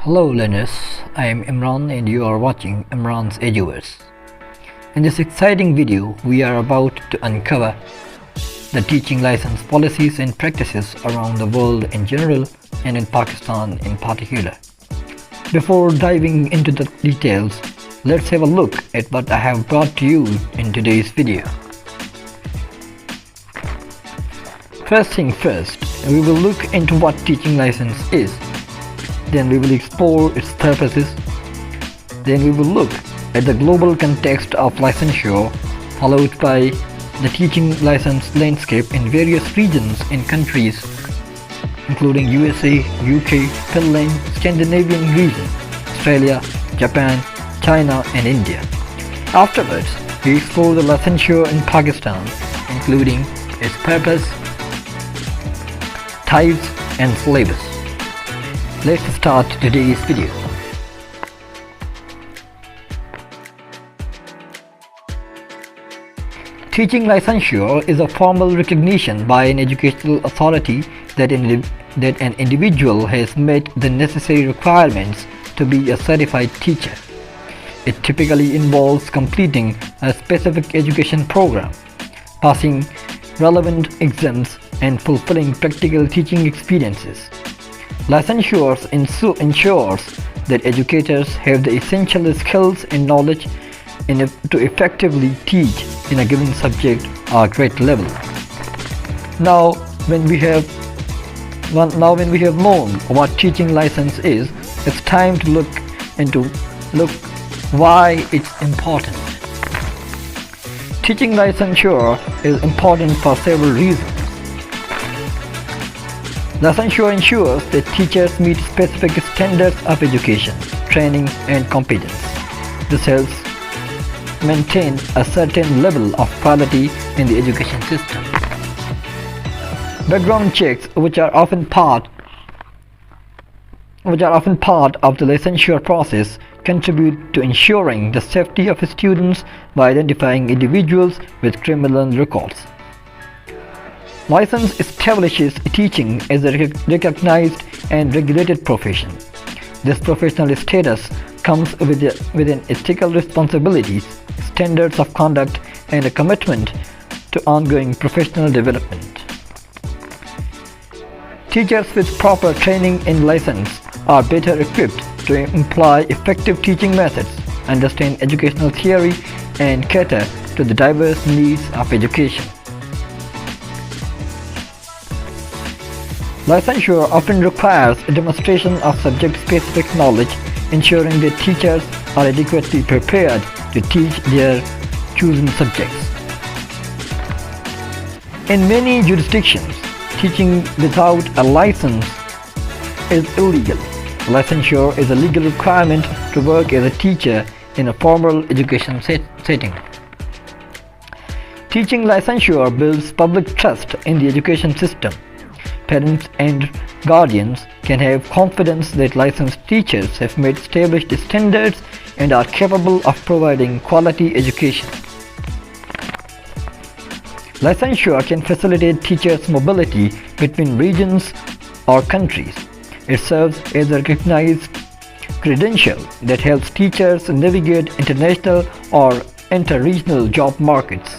Hello learners, I am Imran and you are watching Imran's Eduverse. In this exciting video, we are about to uncover the teaching license policies and practices around the world in general and in Pakistan in particular. Before diving into the details, let's have a look at what I have brought to you in today's video. First thing first, we will look into what teaching license is. Then we will explore its purposes. Then we will look at the global context of licensure, followed by the teaching license landscape in various regions and countries, including USA, UK, Finland, Scandinavian region, Australia, Japan, China, and India. Afterwards, we explore the licensure in Pakistan, including its purpose, types, and syllabus. Let's start today's video. Teaching licensure is a formal recognition by an educational authority that an individual has met the necessary requirements to be a certified teacher. It typically involves completing a specific education program, passing relevant exams, and fulfilling practical teaching experiences. Licensure ensures that educators have the essential skills and knowledge to effectively teach in a given subject or grade level. Now, when we have known what teaching license is, it's time to look why it's important. Teaching licensure is important for several reasons. Licensure ensures that teachers meet specific standards of education, training, and competence. This helps maintain a certain level of quality in the education system. Background checks, which are often part of the licensure process, contribute to ensuring the safety of students by identifying individuals with criminal records. License establishes teaching as a recognized and regulated profession. This professional status comes with an ethical responsibilities, standards of conduct, and a commitment to ongoing professional development. Teachers with proper training and license are better equipped to employ effective teaching methods, understand educational theory, and cater to the diverse needs of education. Licensure often requires a demonstration of subject-specific knowledge, ensuring that teachers are adequately prepared to teach their chosen subjects. In many jurisdictions, teaching without a license is illegal. Licensure is a legal requirement to work as a teacher in a formal education setting. Teaching licensure builds public trust in the education system. Parents and guardians can have confidence that licensed teachers have met established standards and are capable of providing quality education. Licensure can facilitate teachers' mobility between regions or countries. It serves as a recognized credential that helps teachers navigate international or inter-regional job markets.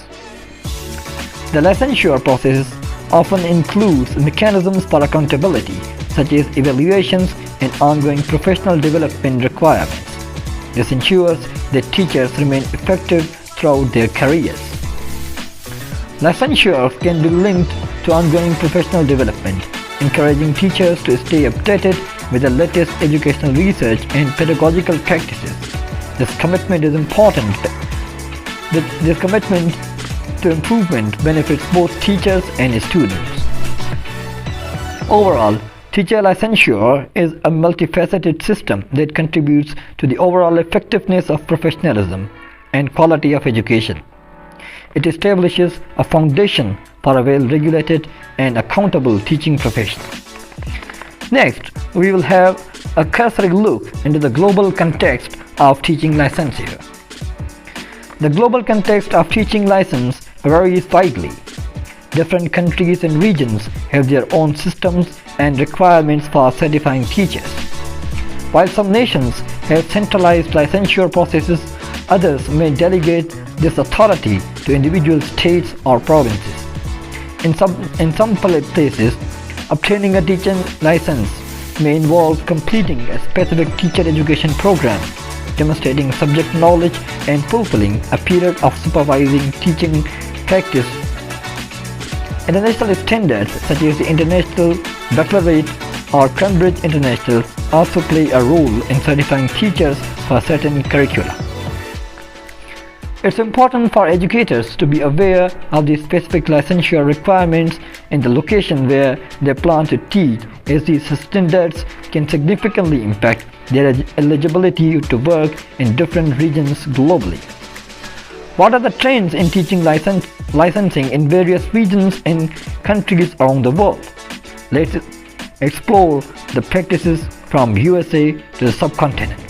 The licensure process often includes mechanisms for accountability, such as evaluations and ongoing professional development requirements. This ensures that teachers remain effective throughout their careers. Licensure can be linked to ongoing professional development, encouraging teachers to stay updated with the latest educational research and pedagogical practices. This commitment is important. This commitment to improvement benefits both teachers and students. Overall, teacher licensure is a multifaceted system that contributes to the overall effectiveness of professionalism and quality of education. It establishes a foundation for a well-regulated and accountable teaching profession. Next, we will have a cursory look into the global context of teaching licensure. The global context of teaching license varies widely. Different countries and regions have their own systems and requirements for certifying teachers. While some nations have centralized licensure processes, others may delegate this authority to individual states or provinces. In some places, obtaining a teaching license may involve completing a specific teacher education program, demonstrating subject knowledge and fulfilling a period of supervising teaching practice. International standards such as the International Baccalaureate or Cambridge International also play a role in certifying teachers for certain curricula. It's important for educators to be aware of the specific licensure requirements in the location where they plan to teach, as these standards can significantly impact their eligibility to work in different regions globally. What are the trends in teaching licensing in various regions and countries around the world? Let's explore the practices from USA to the subcontinent.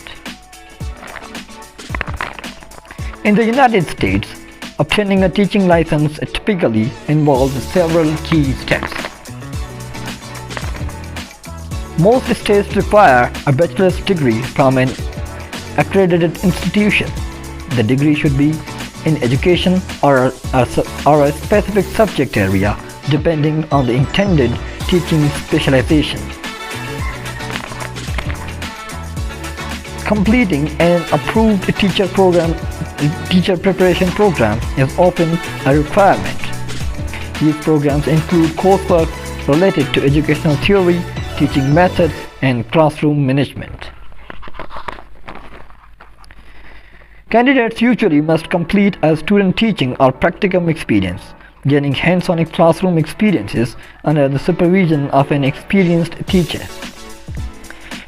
In the United States, obtaining a teaching license typically involves several key steps. Most states require a bachelor's degree from an accredited institution. The degree should be in education or a specific subject area, depending on the intended teaching specialization. Completing an approved teacher preparation program is often a requirement. These programs include coursework related to educational theory, teaching methods, and classroom management. Candidates usually must complete a student teaching or practicum experience, gaining hands-on classroom experiences under the supervision of an experienced teacher.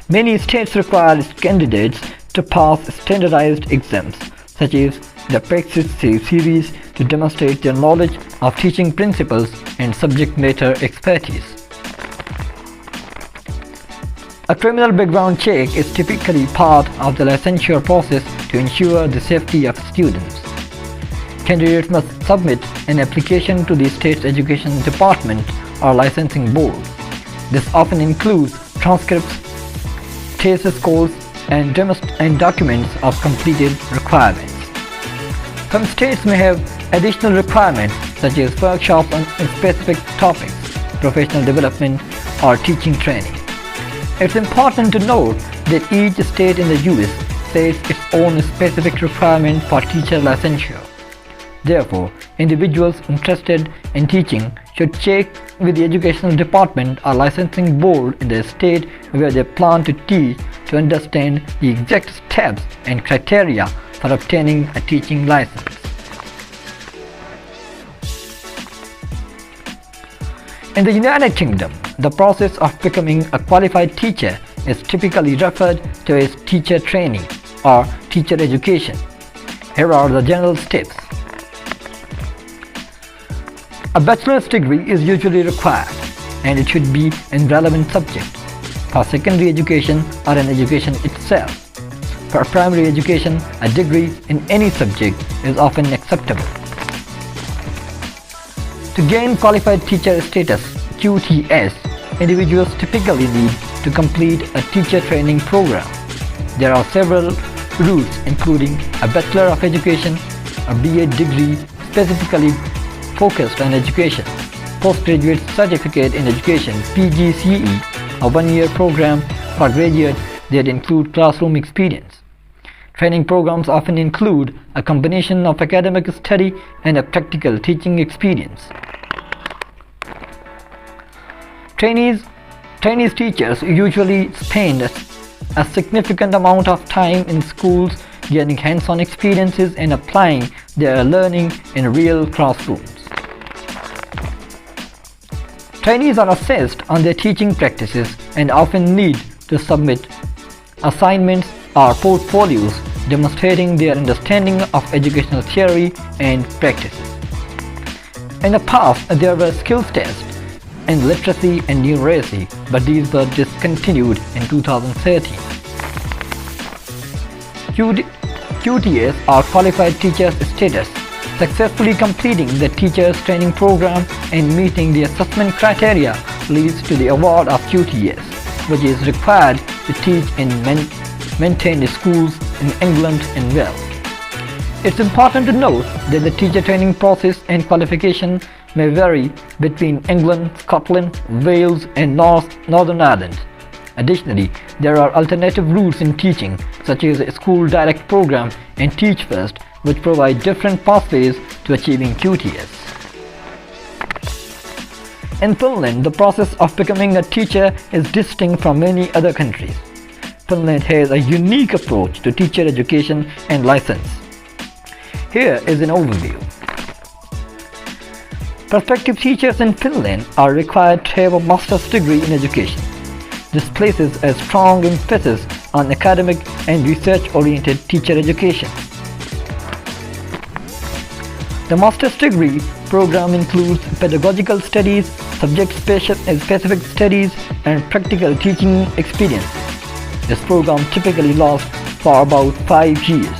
Many states require candidates to pass standardized exams, such as the Praxis series, to demonstrate their knowledge of teaching principles and subject matter expertise. A criminal background check is typically part of the licensure process to ensure the safety of students. Candidates must submit an application to the state's education department or licensing board. This often includes transcripts, test scores, and documents of completed requirements. Some states may have additional requirements such as workshops on specific topics, professional development, or teaching training. It's important to note that each state in the US sets its own specific requirement for teacher licensure. Therefore, individuals interested in teaching should check with the educational department or licensing board in the state where they plan to teach to understand the exact steps and criteria for obtaining a teaching license. In the United Kingdom, the process of becoming a qualified teacher is typically referred to as teacher training or teacher education. Here are the general steps. A bachelor's degree is usually required, and it should be in relevant subject. For secondary education or in education itself. For primary education, a degree in any subject is often acceptable. To gain qualified teacher status, QTS, individuals typically need to complete a teacher training program. There are several routes, including a Bachelor of Education, a BA degree specifically focused on education, postgraduate certificate in education (PGCE), a one-year program for graduates that include classroom experience. Training programs often include a combination of academic study and a practical teaching experience. Trainees teachers usually spend a significant amount of time in schools gaining hands-on experiences and applying their learning in real classrooms. Trainees are assessed on their teaching practices and often need to submit assignments or portfolios demonstrating their understanding of educational theory and practices. In the past, there were skills tests in literacy and numeracy, but these were discontinued in 2013. QTS or Qualified Teacher's Status. Successfully completing the teacher's training program and meeting the assessment criteria leads to the award of QTS, which is required to teach in maintained schools in England and Wales. It's important to note that the teacher training process and qualification may vary between England, Scotland, Wales and Northern Ireland. Additionally, there are alternative routes in teaching, such as a school direct program and Teach First, which provide different pathways to achieving QTS. In Finland, the process of becoming a teacher is distinct from many other countries. Finland has a unique approach to teacher education and license. Here is an overview. Prospective teachers in Finland are required to have a master's degree in education. This places a strong emphasis on academic and research-oriented teacher education. The master's degree program includes pedagogical studies, subject-specific studies, and practical teaching experience. This program typically lasts for about 5 years.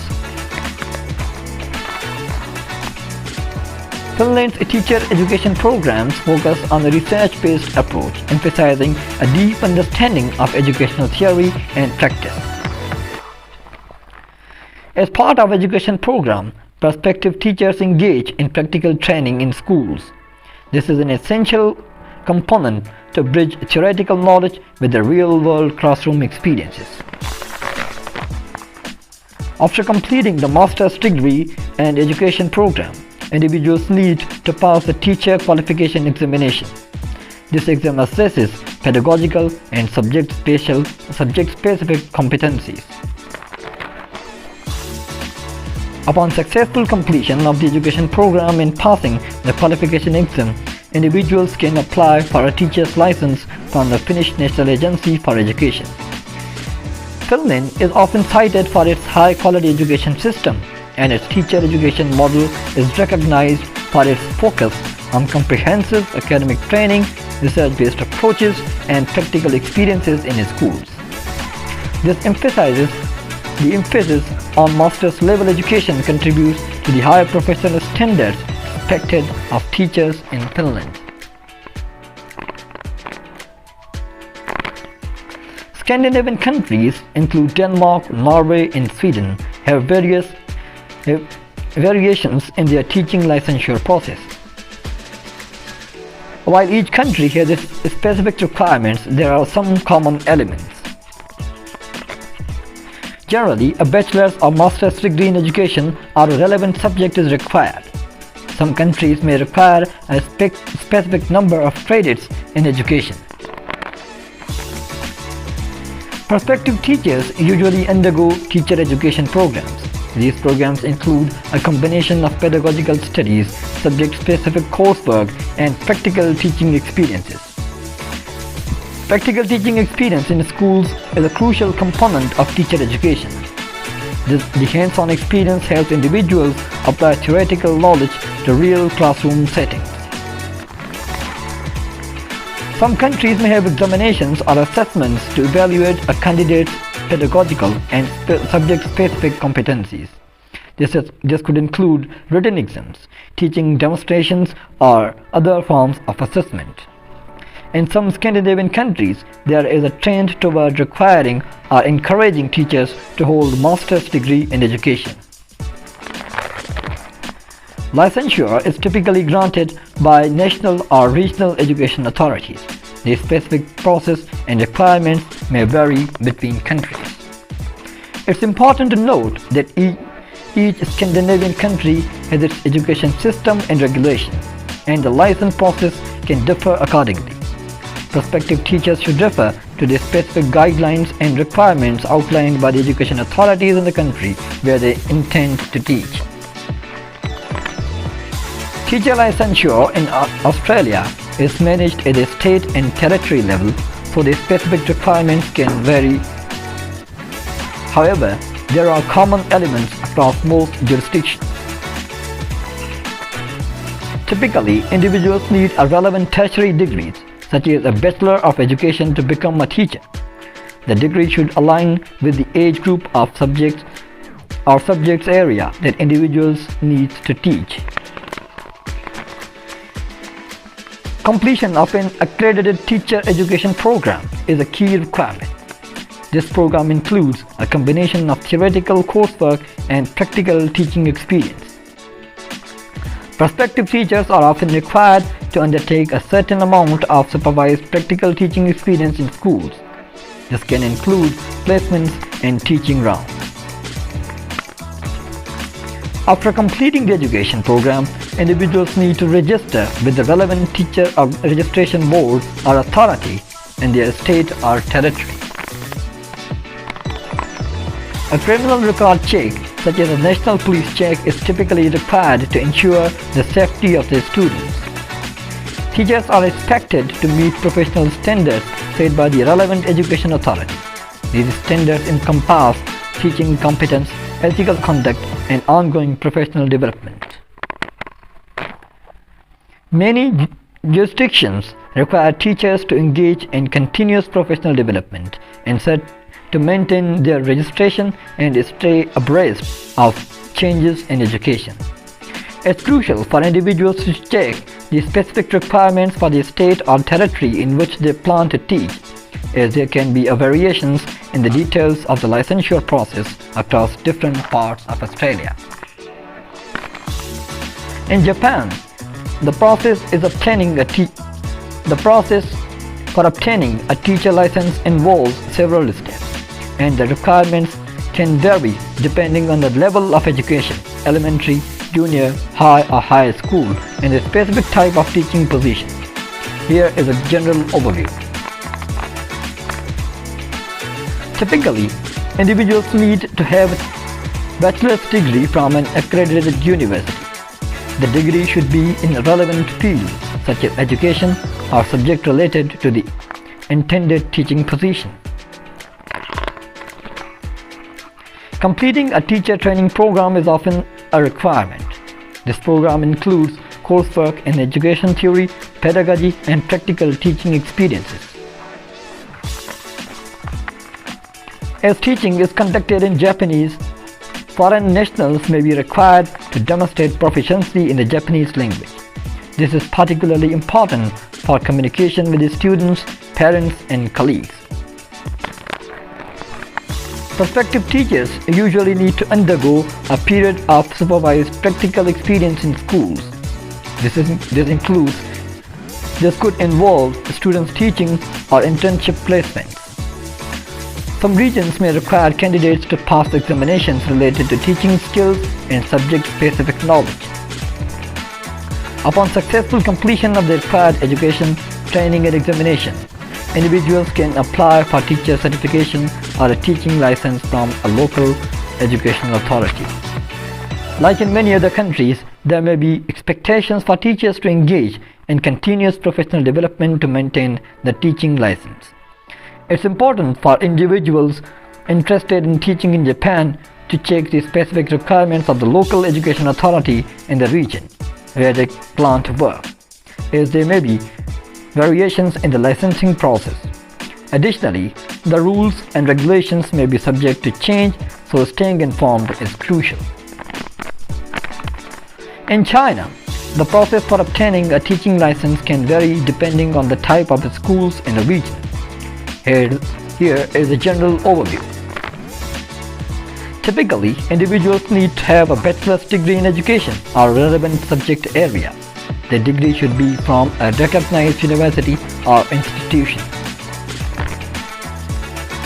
Finland's teacher education programs focus on a research-based approach, emphasizing a deep understanding of educational theory and practice. As part of education program, prospective teachers engage in practical training in schools. This is an essential component to bridge theoretical knowledge with the real-world classroom experiences. After completing the master's degree and education program, individuals need to pass the teacher qualification examination. This exam assesses pedagogical and subject-specific competencies. Upon successful completion of the education program and passing the qualification exam, individuals can apply for a teacher's license from the Finnish National Agency for Education. Finland is often cited for its high-quality education system, and its teacher education model is recognized for its focus on comprehensive academic training, research-based approaches, and practical experiences in schools. The emphasis on master's level education contributes to the high professional standards expected of teachers in Finland. Scandinavian countries include Denmark, Norway, and Sweden have variations in their teaching licensure process. While each country has its specific requirements, there are some common elements. Generally, a bachelor's or master's degree in education or a relevant subject is required. Some countries may require a specific number of credits in education. Prospective teachers usually undergo teacher education programs. These programs include a combination of pedagogical studies, subject-specific coursework, and practical teaching experiences. Practical teaching experience in schools is a crucial component of teacher education. The hands-on experience helps individuals apply theoretical knowledge to real classroom settings. Some countries may have examinations or assessments to evaluate a candidate's pedagogical and subject-specific competencies. This could include written exams, teaching demonstrations, or other forms of assessment. In some Scandinavian countries, there is a trend toward requiring or encouraging teachers to hold a master's degree in education. Licensure is typically granted by national or regional education authorities. The specific process and requirements may vary between countries. It's important to note that each Scandinavian country has its education system and regulations, and the license process can differ accordingly. Prospective teachers should refer to the specific guidelines and requirements outlined by the education authorities in the country where they intend to teach. Teacher licensure in Australia is managed at a state and territory level, so the specific requirements can vary. However, there are common elements across most jurisdictions. Typically, individuals need a relevant tertiary degrees, such as a Bachelor of Education, to become a teacher. The degree should align with the age group of subjects or subjects area that individuals need to teach. Completion of an accredited teacher education program is a key requirement. This program includes a combination of theoretical coursework and practical teaching experience. Prospective teachers are often required to undertake a certain amount of supervised practical teaching experience in schools. This can include placements and teaching rounds. After completing the education program, individuals need to register with the relevant teacher or registration board or authority in their state or territory. A criminal record check, such as a national police check, is typically required to ensure the safety of their students. Teachers are expected to meet professional standards set by the relevant education authority. These standards encompass teaching competence, ethical conduct, and ongoing professional development. Many jurisdictions require teachers to engage in continuous professional development and set to maintain their registration and stay abreast of changes in education. It's crucial for individuals to check the specific requirements for the state or territory in which they plan to teach, as there can be variations in the details of the licensure process across different parts of Australia. In Japan, the process for obtaining a teacher license involves several steps, and the requirements can vary depending on the level of education, elementary, junior, high or higher school, and the specific type of teaching position. Here is a general overview. Typically, individuals need to have a bachelor's degree from an accredited university. The degree should be in a relevant field, such as education or subject related to the intended teaching position. Completing a teacher training program is often a requirement. This program includes coursework in education theory, pedagogy, and practical teaching experiences. As teaching is conducted in Japanese, foreign nationals may be required to demonstrate proficiency in the Japanese language. This is particularly important for communication with the students, parents, and colleagues. Prospective teachers usually need to undergo a period of supervised practical experience in schools. This could involve students teaching or internship placements. Some regions may require candidates to pass examinations related to teaching skills and subject-specific knowledge. Upon successful completion of the required education, training, and examination, individuals can apply for teacher certification or a teaching license from a local educational authority. Like in many other countries, there may be expectations for teachers to engage in continuous professional development to maintain the teaching license. It's important for individuals interested in teaching in Japan to check the specific requirements of the local education authority in the region where they plan to work, as there may be variations in the licensing process. Additionally, the rules and regulations may be subject to change, so staying informed is crucial. In China, the process for obtaining a teaching license can vary depending on the type of the schools in the region. Here is a general overview. Typically, individuals need to have a bachelor's degree in education or relevant subject area. The degree should be from a recognized university or institution.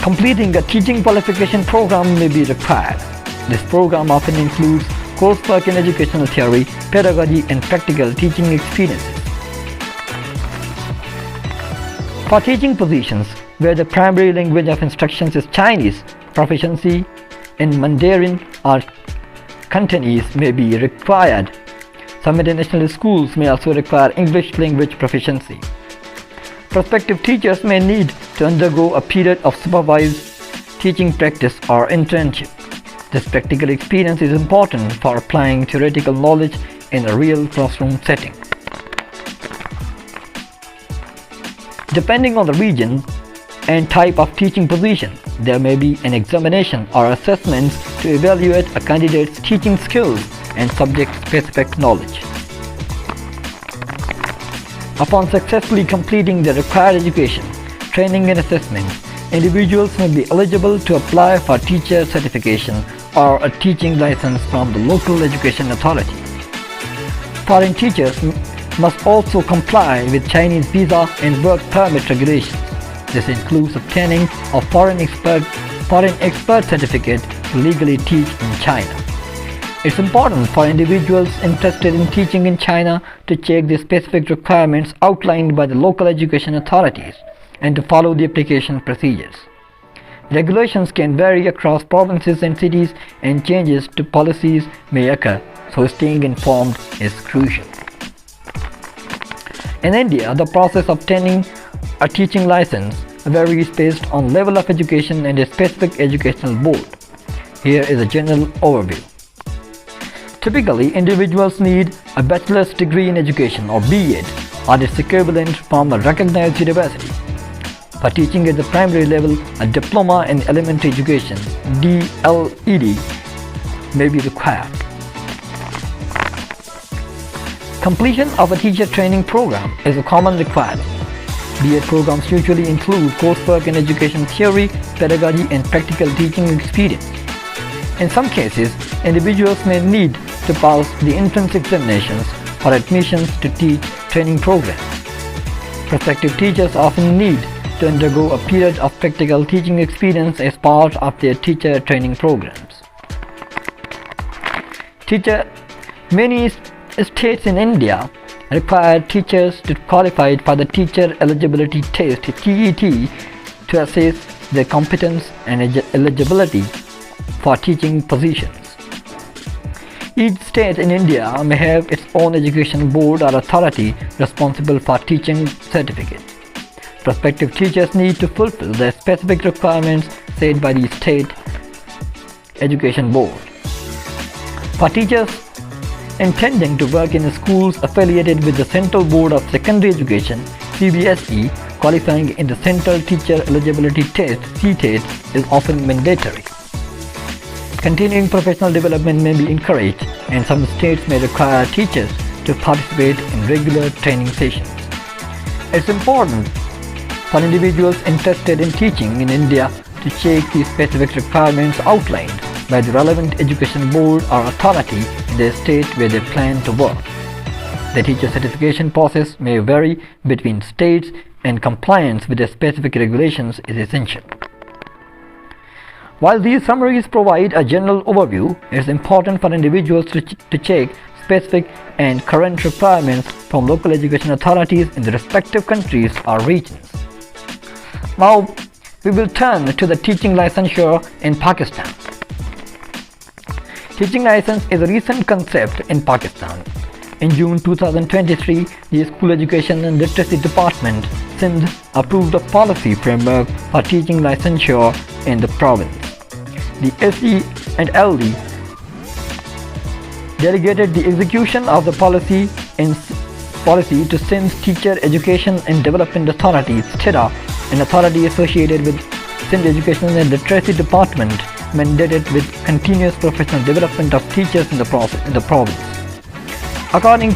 Completing a teaching qualification program may be required. This program often includes coursework in educational theory, pedagogy, and practical teaching experiences. For teaching positions where the primary language of instruction is Chinese, proficiency in Mandarin or Cantonese may be required. Some international schools may also require English language proficiency. Prospective teachers may need to undergo a period of supervised teaching practice or internship. This practical experience is important for applying theoretical knowledge in a real classroom setting. Depending on the region and type of teaching position, there may be an examination or assessments to evaluate a candidate's teaching skills and subject-specific knowledge. Upon successfully completing the required education, training and assessment, individuals may be eligible to apply for teacher certification or a teaching license from the local education authority. Foreign teachers must also comply with Chinese visa and work permit regulations. This includes obtaining a foreign expert certificate to legally teach in China. It's important for individuals interested in teaching in China to check the specific requirements outlined by the local education authorities and to follow the application procedures. Regulations can vary across provinces and cities, and changes to policies may occur, so staying informed is crucial. In India, the process of obtaining a teaching license varies based on level of education and a specific educational board. Here is a general overview. Typically, individuals need a bachelor's degree in education or B.Ed or its equivalent from a recognized university. For teaching at the primary level, a diploma in elementary education (DLED) may be required. Completion of a teacher training program is a common requirement. B.Ed programs usually include coursework in education theory, pedagogy, and practical teaching experience. In some cases, individuals may need to pass the entrance examinations for admissions to teach training programs. Prospective teachers often need to undergo a period of practical teaching experience as part of their teacher training programs. Many states in India require teachers to qualify for the Teacher Eligibility Test (TET) to assess their competence and eligibility for teaching positions. Each state in India may have its own education board or authority responsible for teaching certificates. Prospective teachers need to fulfill the specific requirements set by the state education board. For teachers intending to work in schools affiliated with the Central Board of Secondary Education (CBSE), qualifying in the Central Teacher Eligibility Test (CTET) is often mandatory. Continuing professional development may be encouraged, and some states may require teachers to participate in regular training sessions. It's important for individuals interested in teaching in India to check the specific requirements outlined by the relevant education board or authority in the state where they plan to work. The teacher certification process may vary between states, and compliance with the specific regulations is essential. While these summaries provide a general overview, it is important for individuals to check specific and current requirements from local education authorities in the respective countries or regions. Now, we will turn to the teaching licensure in Pakistan. Teaching license is a recent concept in Pakistan. In June 2023, the School Education and Literacy Department, Sindh, approved a policy framework for teaching licensure in the province. The SE&LD delegated the execution of the policy to Sindh's Teacher Education and Development Authority (TEDA), an authority associated with Sindh Education and Literacy Department, mandated with continuous professional development of teachers in the province. According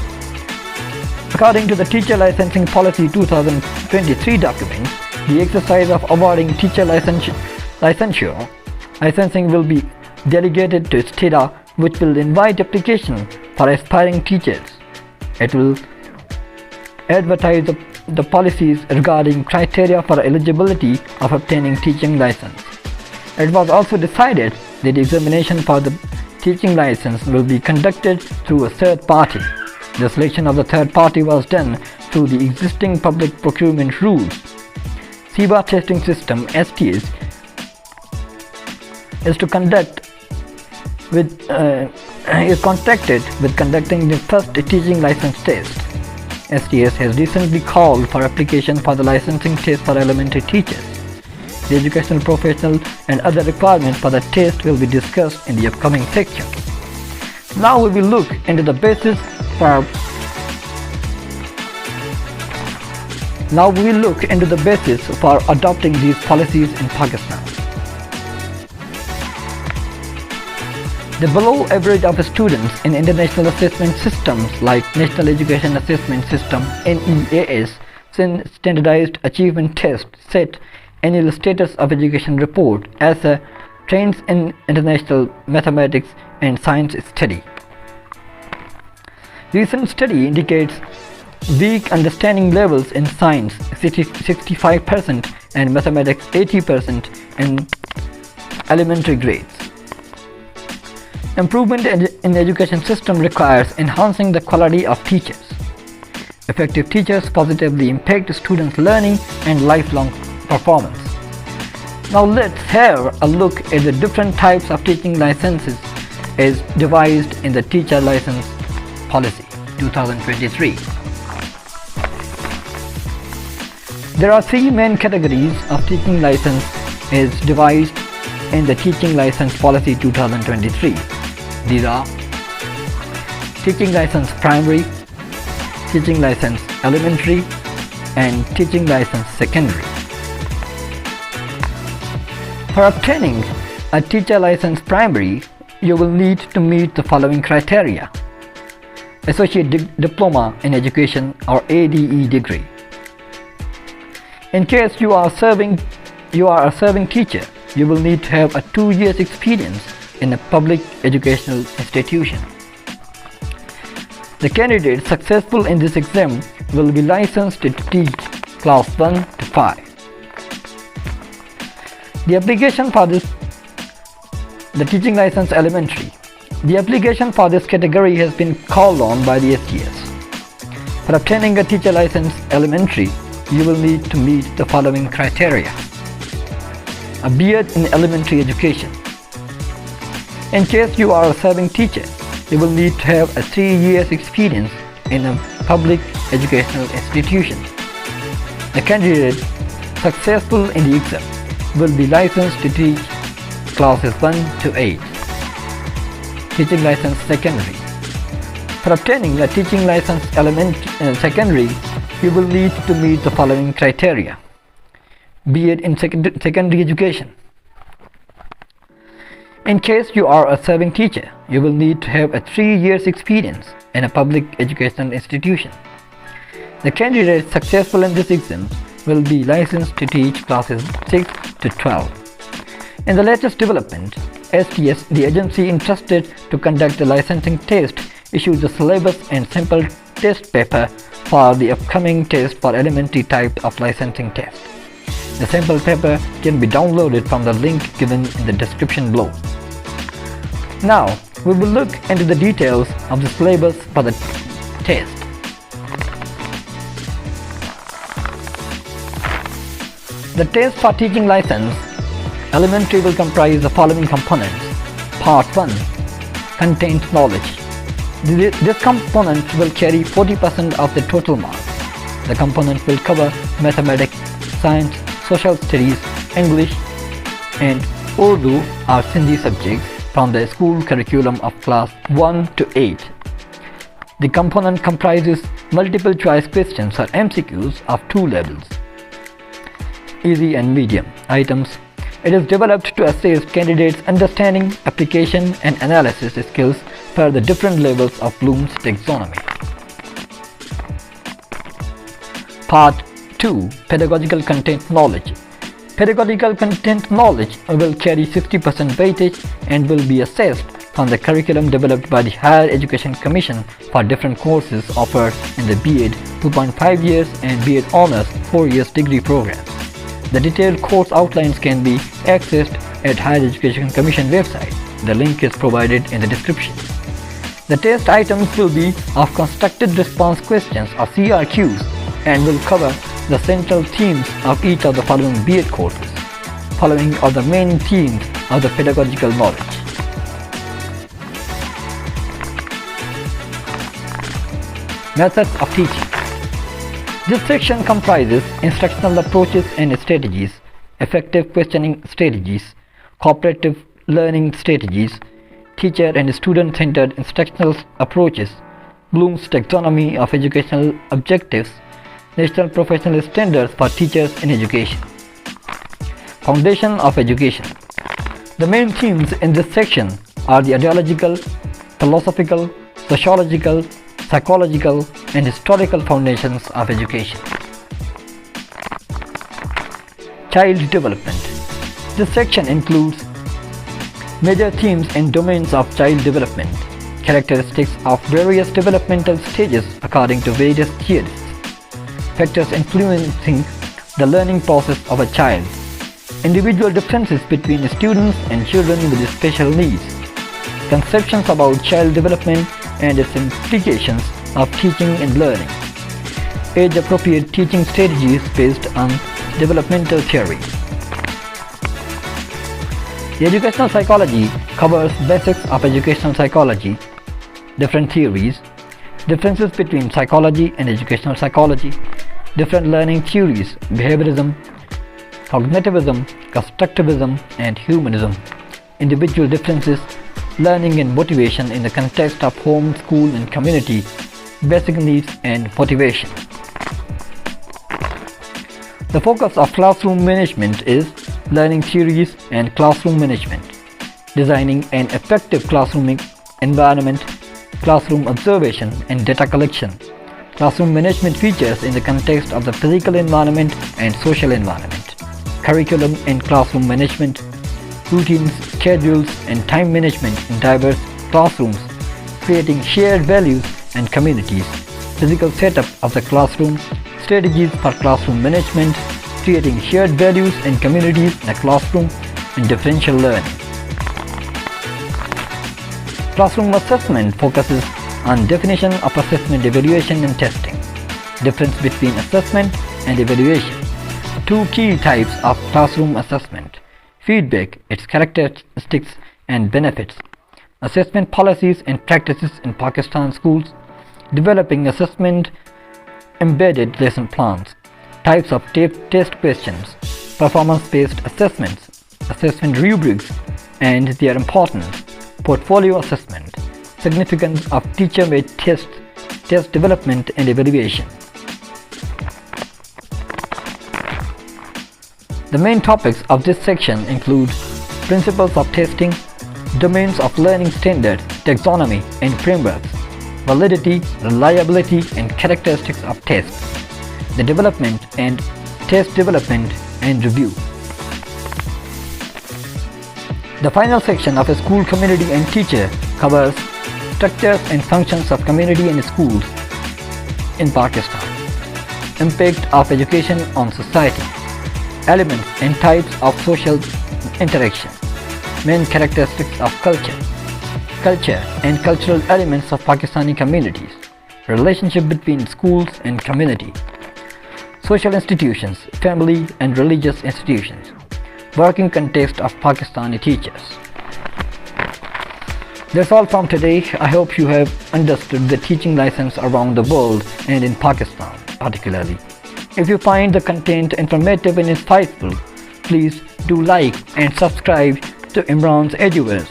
to the Teacher Licensing Policy 2023 document, the exercise of awarding teacher licensing will be delegated to TEDA, which will invite application for aspiring teachers. It will advertise the policies regarding criteria for eligibility of obtaining teaching license. It was also decided that the examination for the teaching license will be conducted through a third party. The selection of the third party was done through the existing public procurement rules. SEBA testing system (STS) is contracted with conducting the first teaching license test. STS has recently called for application for the licensing test for elementary teachers. The educational professional and other requirements for the test will be discussed in the upcoming section. Now we will look into the basis for adopting these policies in Pakistan. The below average of students in international assessment systems like National Education Assessment System (NEAS), Standardized Achievement Test (SET), Annual Status of Education Report as a Trends in International Mathematics and Science Study. Recent study indicates weak understanding levels in science 65% and mathematics 80% in elementary grades. Improvement in education system requires enhancing the quality of teachers. Effective teachers positively impact students' learning and lifelong performance. Now let's have a look at the different types of teaching licenses as devised in the Teacher License Policy 2023. There are three main categories of teaching license as devised in the Teaching License Policy 2023. These are Teaching License Primary, Teaching License Elementary, and Teaching License Secondary. For obtaining a Teacher License Primary, you will need to meet the following criteria: Associate Diploma in Education or ADE degree. In case you are a serving teacher, you will need to have a 2 years experience in a public educational institution. The candidate successful in this exam will be licensed to teach class 1 to 5. The application for the Teaching License Elementary. The application for this category has been called on by the STS. For obtaining a Teacher License Elementary, you will need to meet the following criteria: a B.Ed in Elementary Education. In case you are a serving teacher, you will need to have a 3 years experience in a public educational institution. The candidate successful in the exam will be licensed to teach classes 1 to 8. Teaching License Secondary. For obtaining a Teaching License Secondary, you will need to meet the following criteria: B.Ed in Secondary Education. In case you are a serving teacher, you will need to have a 3 years experience in a public educational institution. The candidate successful in this exam will be licensed to teach classes 6 to 12. In the latest development, STS, the agency entrusted to conduct the licensing test, issued the syllabus and sample test paper for the upcoming test for elementary type of licensing test. The sample paper can be downloaded from the link given in the description below. Now, we will look into the details of the syllabus for the test. The test for Teaching License Elementary will comprise the following components. Part 1. Content Knowledge. This component will carry 40% of the total marks. The component will cover mathematics, science, social studies, English, and Urdu or Sindhi subjects from the school curriculum of class 1 to 8. The component comprises multiple choice questions or MCQs of 2 levels, easy and medium items. It is developed to assess candidates' understanding, application, and analysis skills for the different levels of Bloom's taxonomy. Part 2. Pedagogical Content Knowledge. Pedagogical content knowledge will carry 60% weightage and will be assessed from the curriculum developed by the Higher Education Commission for different courses offered in the B.Ed 2.5 years and B.Ed Honours 4 years degree programs. The detailed course outlines can be accessed at Higher Education Commission website. The link is provided in the description. The test items will be of constructed response questions or CRQs and will cover the central themes of each of the following B.Ed courses. Following are the main themes of the pedagogical knowledge. Methods of teaching. This section comprises instructional approaches and strategies, effective questioning strategies, cooperative learning strategies, teacher and student-centered instructional approaches, Bloom's taxonomy of educational objectives, National Professional Standards for Teachers in Education. Foundation of Education. The main themes in this section are the ideological, philosophical, sociological, psychological, and historical foundations of education. Child development. This section includes major themes and domains of child development, characteristics of various developmental stages according to various theorists, factors influencing the learning process of a child, individual differences between students and children with special needs, conceptions about child development and its implications of teaching and learning, age-appropriate teaching strategies based on developmental theory. The educational psychology covers basics of educational psychology, different theories, differences between psychology and educational psychology, different learning theories, behaviorism, cognitivism, constructivism, and humanism, individual differences, learning and motivation in the context of home, school, and community, basic needs and motivation. The focus of classroom management is learning theories and classroom management, designing an effective classroom environment, classroom observation and data collection, classroom management features in the context of the physical environment and social environment, curriculum and classroom management, routines, schedules, and time management in diverse classrooms, creating shared values and communities, physical setup of the classroom, strategies for classroom management, creating shared values and communities in a classroom, and differential learning. Classroom assessment focuses on definition of assessment, evaluation, and testing, difference between assessment and evaluation, two key types of classroom assessment, feedback, its characteristics and benefits, assessment policies and practices in Pakistan schools, developing assessment embedded lesson plans, types of test questions, performance-based assessments, assessment rubrics and their importance, portfolio assessment, significance of teacher-made tests, test development and evaluation. The main topics of this section include principles of testing, domains of learning standards, taxonomy and frameworks, validity, reliability and characteristics of tests, the development and test development and review. The final section of a school, community and teacher covers structures and functions of community and schools in Pakistan, impact of education on society, elements and types of social interaction, main characteristics of culture and cultural elements of Pakistani communities, relationship between schools and community, social institutions, family and religious institutions, working context of Pakistani teachers. That's all from today. I hope you have understood the teaching license around the world and in Pakistan particularly. If you find the content informative and insightful, please do like and subscribe to Imran's Eduverse.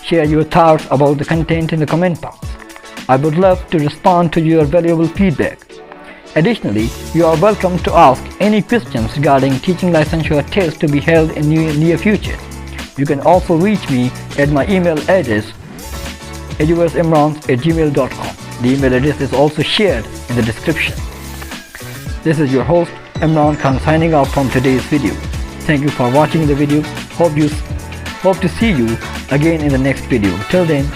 Share your thoughts about the content in the comment box. I would love to respond to your valuable feedback. Additionally, you are welcome to ask any questions regarding teaching licensure tests to be held in near future. You can also reach me at my email address eduverseimrans@gmail.com. The email address is also shared in the description. This is your host Imran Khan signing off from today's video. Thank you for watching the video. Hope to see you again in the next video. Till then,